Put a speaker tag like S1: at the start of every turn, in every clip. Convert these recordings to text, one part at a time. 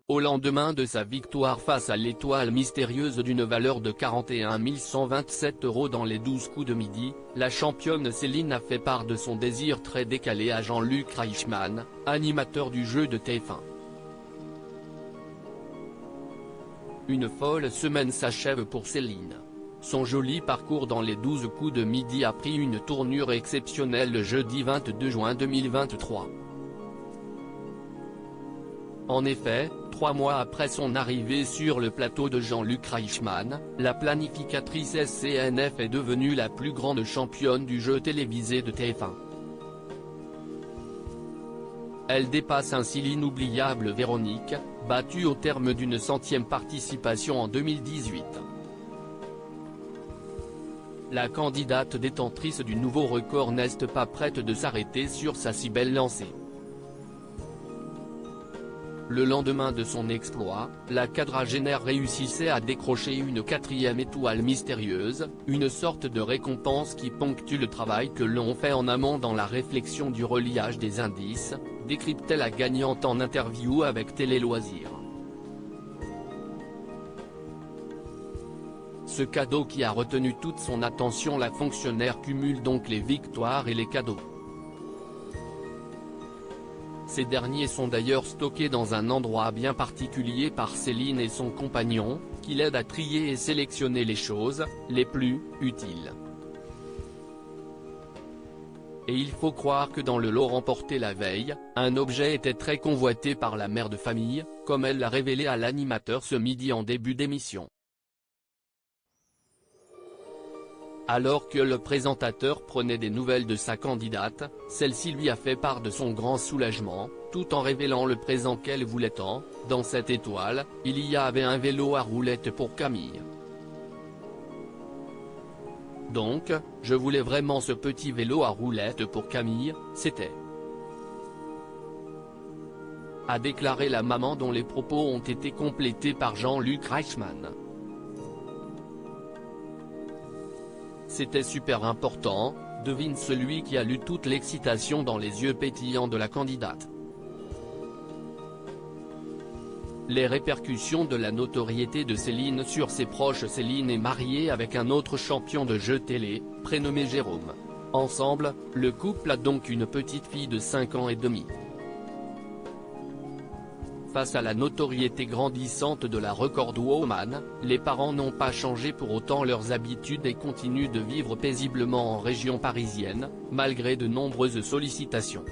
S1: Au lendemain de sa victoire face à l'étoile mystérieuse d'une valeur de 41 127 € dans les 12 coups de midi, la championne Céline a fait part de son désir très décalé à Jean-Luc Reichmann, animateur du jeu de TF1. Une folle semaine s'achève pour Céline. Son joli parcours dans les 12 coups de midi a pris une tournure exceptionnelle le jeudi 22 juin 2023. En effet, 3 mois après son arrivée sur le plateau de Jean-Luc Reichmann, la planificatrice SCNF est devenue la plus grande championne du jeu télévisé de TF1. Elle dépasse ainsi l'inoubliable Véronique, battue au terme d'une 100e participation en 2018. La candidate détentrice du nouveau record n'est pas prête de s'arrêter sur sa si belle lancée. Le lendemain de son exploit, la quadragénaire réussissait à décrocher une 4e étoile mystérieuse, une sorte de récompense qui ponctue le travail que l'on fait en amont dans la réflexion du reliage des indices, décryptait la gagnante en interview avec Télé Loisirs. Ce cadeau qui a retenu toute son attention, la fonctionnaire cumule donc les victoires et les cadeaux. Ces derniers sont d'ailleurs stockés dans un endroit bien particulier par Céline et son compagnon, qui l'aident à trier et sélectionner les choses les plus utiles. Et il faut croire que dans le lot remporté la veille, un objet était très convoité par la mère de famille, comme elle l'a révélé à l'animateur ce midi en début d'émission. Alors que le présentateur prenait des nouvelles de sa candidate, celle-ci lui a fait part de son grand soulagement, tout en révélant le présent qu'elle voulait tant. Dans cette étoile, il y avait un vélo à roulettes pour Camille. Donc, je voulais vraiment ce petit vélo à roulettes pour Camille, c'était. A déclaré la maman dont les propos ont été complétés par Jean-Luc Reichmann. C'était super important, devine celui qui a lu toute l'excitation dans les yeux pétillants de la candidate. Les répercussions de la notoriété de Céline sur ses proches. Céline est mariée avec un autre champion de jeux télé, prénommé Jérôme. Ensemble, le couple a donc une petite fille de 5 ans et demi. Face à la notoriété grandissante de la recordwoman, les parents n'ont pas changé pour autant leurs habitudes et continuent de vivre paisiblement en région parisienne, malgré de nombreuses sollicitations.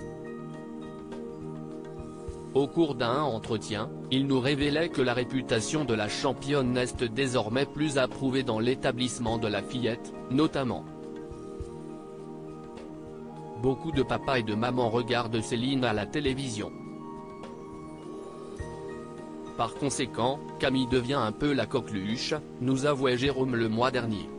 S1: Au cours d'un entretien, il nous révélait que la réputation de la championne est désormais plus approuvée dans l'établissement de la fillette, notamment. Beaucoup de papas et de mamans regardent Céline à la télévision. Par conséquent, Camille devient un peu la coqueluche, nous avouait Jérôme le mois dernier.